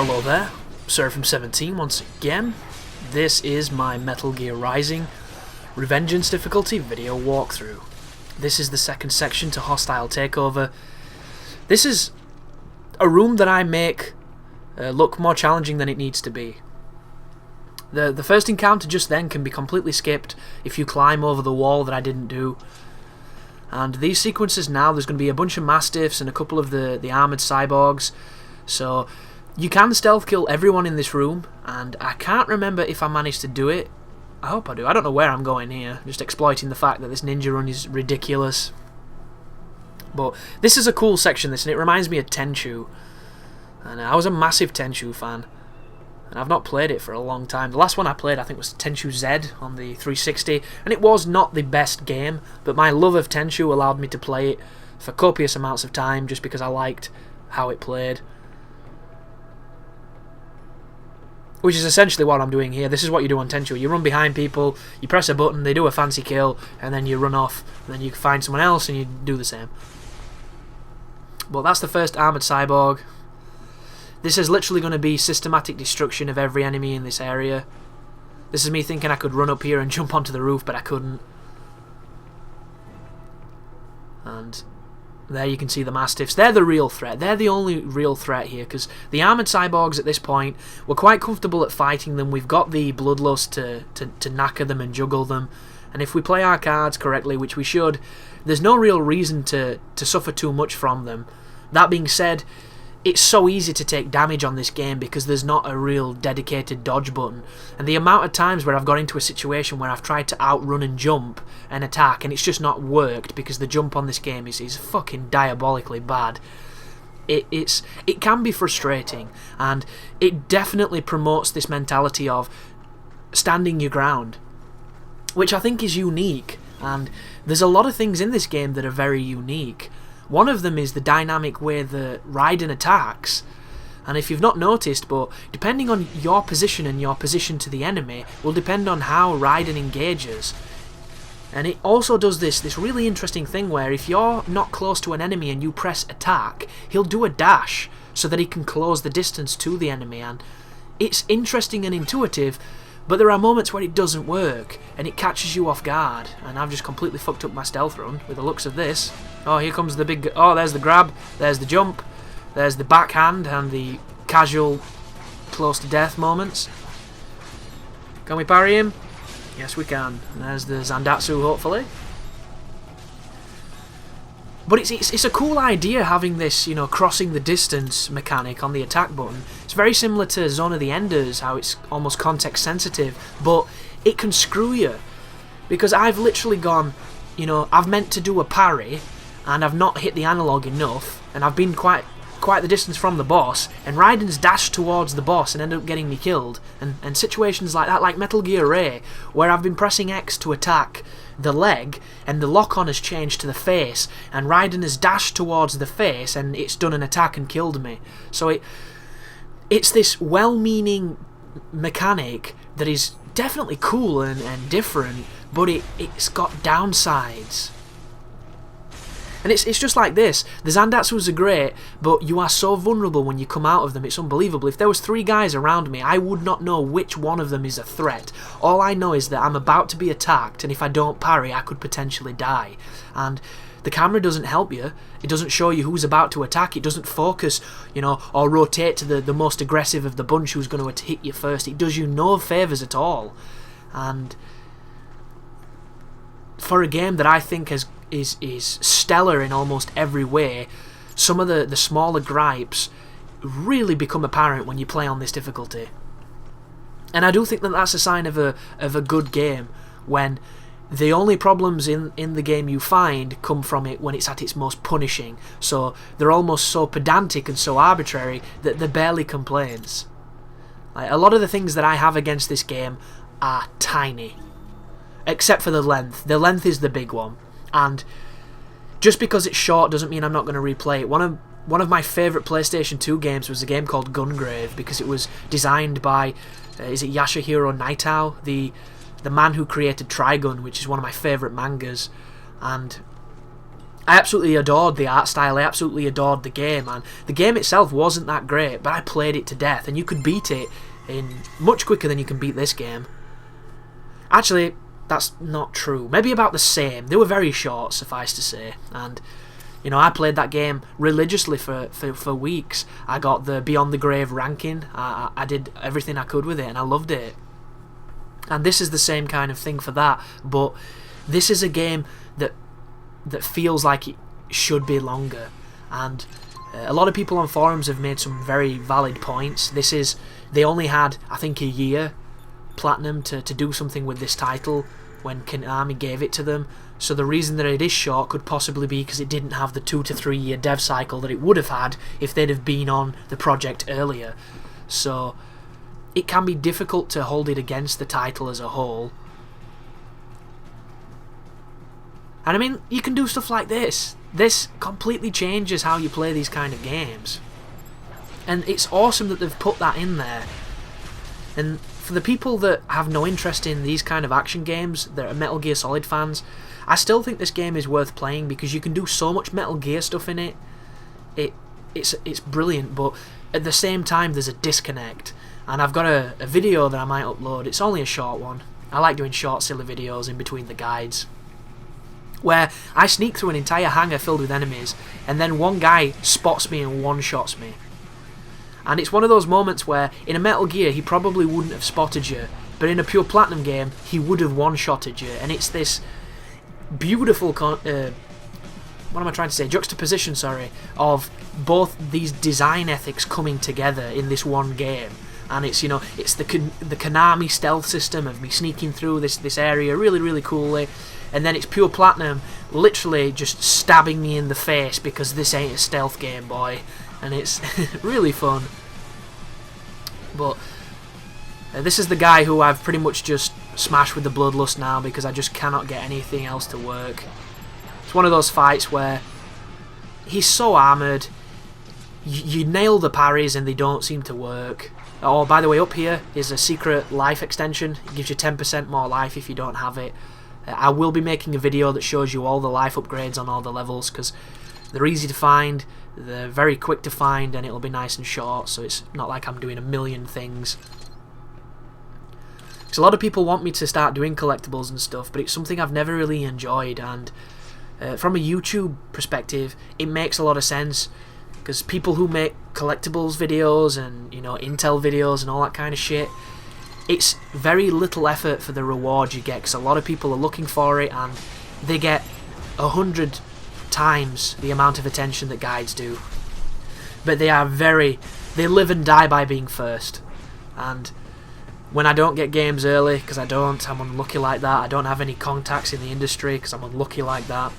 Hello there, Seraphim17 once again. This is my Metal Gear Rising Revengeance Difficulty video walkthrough. This is the second section to Hostile Takeover. This is a room that I make look more challenging than it needs to be. The first encounter just then can be completely skipped if you climb over the wall that I didn't do. And these sequences now, there's going to be a bunch of mastiffs and a couple of the armoured cyborgs. So you can stealth kill everyone in this room, and I can't remember if I managed to do it. I hope I do. I don't know where I'm going here, just exploiting the fact that this ninja run is ridiculous. But this is a cool section, this, and it reminds me of Tenchu. And I was a massive Tenchu fan, and I've not played it for a long time. The last one I played, I think, was Tenchu Z on the 360, and it was not the best game, but my love of Tenchu allowed me to play it for copious amounts of time just because I liked how it played. Which is essentially what I'm doing here. This is what you do on Tenchu. You run behind people, you press a button, they do a fancy kill, and then you run off, and then you find someone else and you do the same. But that's the first armoured cyborg. This is literally going to be systematic destruction of every enemy in this area. This is me thinking I could run up here and jump onto the roof, but I couldn't. And there you can see the mastiffs. They're the real threat. They're the only real threat here, because the armoured cyborgs at this point, we're quite comfortable at fighting them. We've got the bloodlust to knacker them and juggle them. And if we play our cards correctly, which we should, there's no real reason to suffer too much from them. That being said, it's so easy to take damage on this game because there's not a real dedicated dodge button. And the amount of times where I've got into a situation where I've tried to outrun and jump and attack and it's just not worked because the jump on this game is fucking diabolically bad. It can be frustrating, and it definitely promotes this mentality of standing your ground, which I think is unique. And there's a lot of things in this game that are very unique. One of them is the dynamic way that Raiden attacks. And if you've not noticed, but depending on your position and your position to the enemy will depend on how Raiden engages. And it also does this really interesting thing where if you're not close to an enemy and you press attack, he'll do a dash so that he can close the distance to the enemy. And it's interesting and intuitive, but there are moments where it doesn't work and it catches you off guard. And I've just completely fucked up my stealth run with the looks of this. Oh, here comes the big... Oh, there's the grab, there's the jump, there's the backhand and the casual close to death moments. Can we parry him? Yes, we can. And there's the Zandatsu, hopefully. But it's a cool idea having this, you know, crossing the distance mechanic on the attack button. It's very similar to Zone of the Enders, how it's almost context sensitive, but it can screw you. Because I've literally gone, you know, I've meant to do a parry, and I've not hit the analog enough, and I've been quite the distance from the boss, and Raiden's dashed towards the boss and ended up getting me killed. And situations like that, like Metal Gear Ray, where I've been pressing X to attack the leg, and the lock-on has changed to the face, and Raiden has dashed towards the face, and it's done an attack and killed me. So it's this well-meaning mechanic that is definitely cool and different, but it's got downsides. And it's just like this. The Zandatsus are great, but you are so vulnerable when you come out of them. It's unbelievable. If there was 3 guys around me, I would not know which one of them is a threat. All I know is that I'm about to be attacked, and if I don't parry, I could potentially die. And the camera doesn't help you. It doesn't show you who's about to attack. It doesn't focus, you know, or rotate to the most aggressive of the bunch who's going to hit you first. It does you no favours at all. And for a game that I think is stellar in almost every way, some of the smaller gripes really become apparent when you play on this difficulty. And I do think that that's a sign of a good game, when the only problems in the game you find come from it when it's at its most punishing. So they're almost so pedantic and so arbitrary that they're barely complaints. Like, a lot of the things that I have against this game are tiny, except for the length. The length is the big one. And just because it's short doesn't mean I'm not going to replay it. One of my favourite PlayStation 2 games was a game called Gungrave, because it was designed by, is it Yasuhiro Naitao, the man who created Trigun, which is one of my favourite mangas. And I absolutely adored the art style, I absolutely adored the game, and the game itself wasn't that great, but I played it to death, and you could beat it in much quicker than you can beat this game. Actually, that's not true. Maybe about the same. They were very short, suffice to say, and you know, I played that game religiously for weeks. I got the Beyond the Grave ranking, I did everything I could with it, and I loved it. And this is the same kind of thing for that, but this is a game that feels like it should be longer, and a lot of people on forums have made some very valid points. They only had, I think, a year Platinum to do something with this title when Konami gave it to them, so the reason that it is short could possibly be because it didn't have the 2 to 3 year dev cycle that it would have had if they'd have been on the project earlier. So it can be difficult to hold it against the title as a whole. And I mean, you can do stuff like this. This completely changes how you play these kind of games. And it's awesome that they've put that in there. And for the people that have no interest in these kind of action games, that are Metal Gear Solid fans, I still think this game is worth playing because you can do so much Metal Gear stuff in it. It's brilliant, but at the same time there's a disconnect. And I've got a video that I might upload. It's only a short one. I like doing short silly videos in between the guides, where I sneak through an entire hangar filled with enemies, and then one guy spots me and one-shots me. And it's one of those moments where, in a Metal Gear, he probably wouldn't have spotted you, but in a pure Platinum game, he would have one-shotted you, and it's this beautiful, juxtaposition, of both these design ethics coming together in this one game. And it's, you know, it's the Konami stealth system of me sneaking through this area really, really coolly, and then it's pure Platinum literally just stabbing me in the face because this ain't a stealth game, boy. And it's really fun. But this is the guy who I've pretty much just smashed with the Bloodlust now because I just cannot get anything else to work. It's one of those fights where he's so armoured, you nail the parries and they don't seem to work. Oh, by the way, up here is a secret life extension. It gives you 10% more life if you don't have it. I will be making a video that shows you all the life upgrades on all the levels because they're easy to find, they're very quick to find, and it'll be nice and short, so it's not like I'm doing a million things. Because a lot of people want me to start doing collectibles and stuff, but it's something I've never really enjoyed, and from a YouTube perspective, it makes a lot of sense, because people who make collectibles videos and, you know, Intel videos and all that kind of shit, it's very little effort for the reward you get, because a lot of people are looking for it and they get 100 times the amount of attention that guides do. But they live and die by being first. And when I don't get games early, because I'm unlucky like that. I don't have any contacts in the industry because I'm unlucky like that.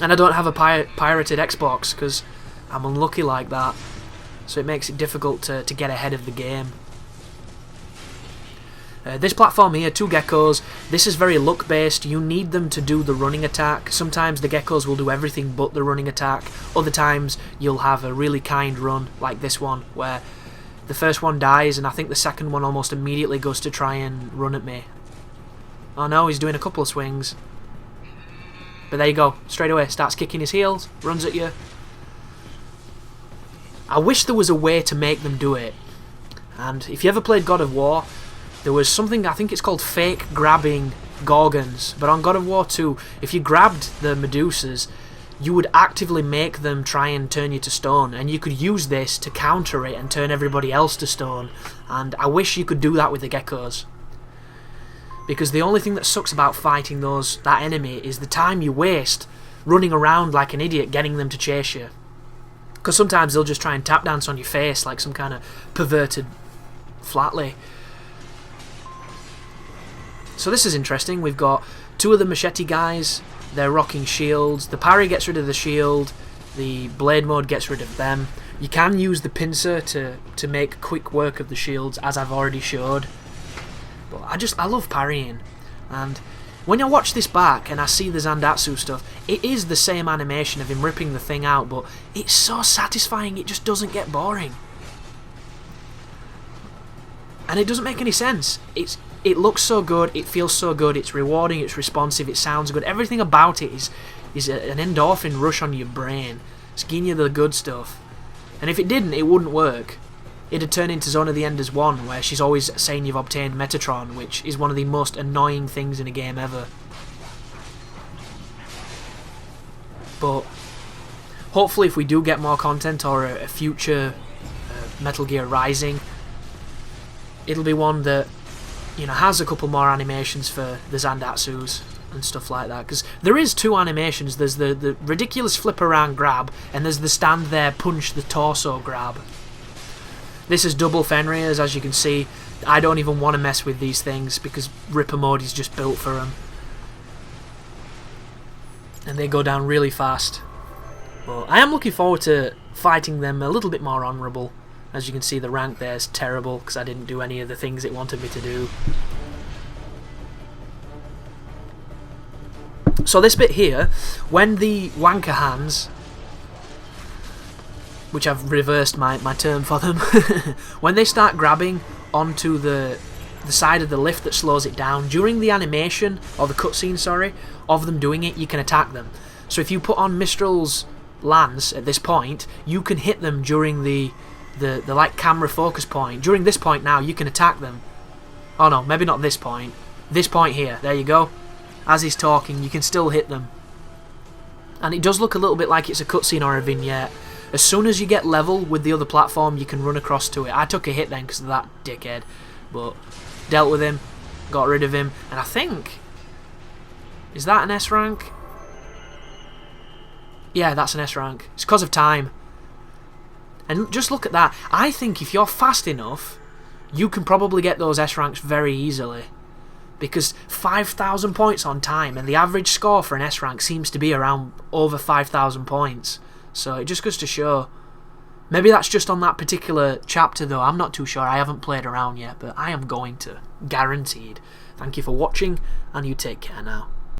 And I don't have a pirated Xbox because I'm unlucky like that. So it makes it difficult to get ahead of the game. This platform here, 2 geckos, this is very luck based. You need them to do the running attack. Sometimes the geckos will do everything but the running attack. Other times you'll have a really kind run like this one where the first one dies and I think the second one almost immediately goes to try and run at me. Oh no, he's doing a couple of swings. But there you go, straight away starts kicking his heels, runs at you. I wish there was a way to make them do it. And if you ever played God of War, there was something, I think it's called fake grabbing Gorgons, but on God of War 2, if you grabbed the Medusas, you would actively make them try and turn you to stone, and you could use this to counter it and turn everybody else to stone, and I wish you could do that with the geckos. Because the only thing that sucks about fighting that enemy is the time you waste running around like an idiot getting them to chase you. Because sometimes they'll just try and tap dance on your face like some kind of perverted flatley. So this is interesting. We've got 2 of the machete guys. They're rocking shields. The parry gets rid of the shield. The blade mode gets rid of them. You can use the pincer to make quick work of the shields, as I've already showed. But I love parrying. And when I watch this back and I see the Zandatsu stuff, it is the same animation of him ripping the thing out, but it's so satisfying it just doesn't get boring. And it doesn't make any sense. It looks so good, it feels so good, it's rewarding, it's responsive, it sounds good, everything about it is is an endorphin rush on your brain. It's giving you the good stuff. And if it didn't, it wouldn't work. It'd turn into Zone of the Enders 1, where she's always saying you've obtained Metatron, which is one of the most annoying things in a game ever. But hopefully if we do get more content, or a future Metal Gear Rising, it'll be one that, you know, has a couple more animations for the Zandatsus and stuff like that, because there is 2 animations. There's the ridiculous flip around grab, and there's the stand there punch the torso grab. This is double Fenrir's, as you can see. I don't even want to mess with these things because Ripper mode is just built for them, and they go down really fast. But I am looking forward to fighting them a little bit more honourable. As you can see, the rank there is terrible because I didn't do any of the things it wanted me to do. So this bit here, when the wanker hands, which I've reversed my term for them, when they start grabbing onto the side of the lift that slows it down, during the animation, or the cutscene, sorry, of them doing it, you can attack them. So if you put on Mistral's lance at this point, you can hit them during the like camera focus point. During this point now, you can attack them. Oh no, maybe not this point. This point here, there you go. As he's talking, you can still hit them. And it does look a little bit like it's a cutscene or a vignette. As soon as you get level with the other platform, you can run across to it. I took a hit then because of that dickhead. But dealt with him, got rid of him, and I think... Is that an S rank? Yeah, that's an S rank. It's because of time. And just look at that. I think if you're fast enough, you can probably get those S ranks very easily. Because 5,000 points on time, and the average score for an S rank seems to be around over 5,000 points. So it just goes to show. Maybe that's just on that particular chapter though, I'm not too sure. I haven't played around yet, but I am going to. Guaranteed. Thank you for watching, and you take care now.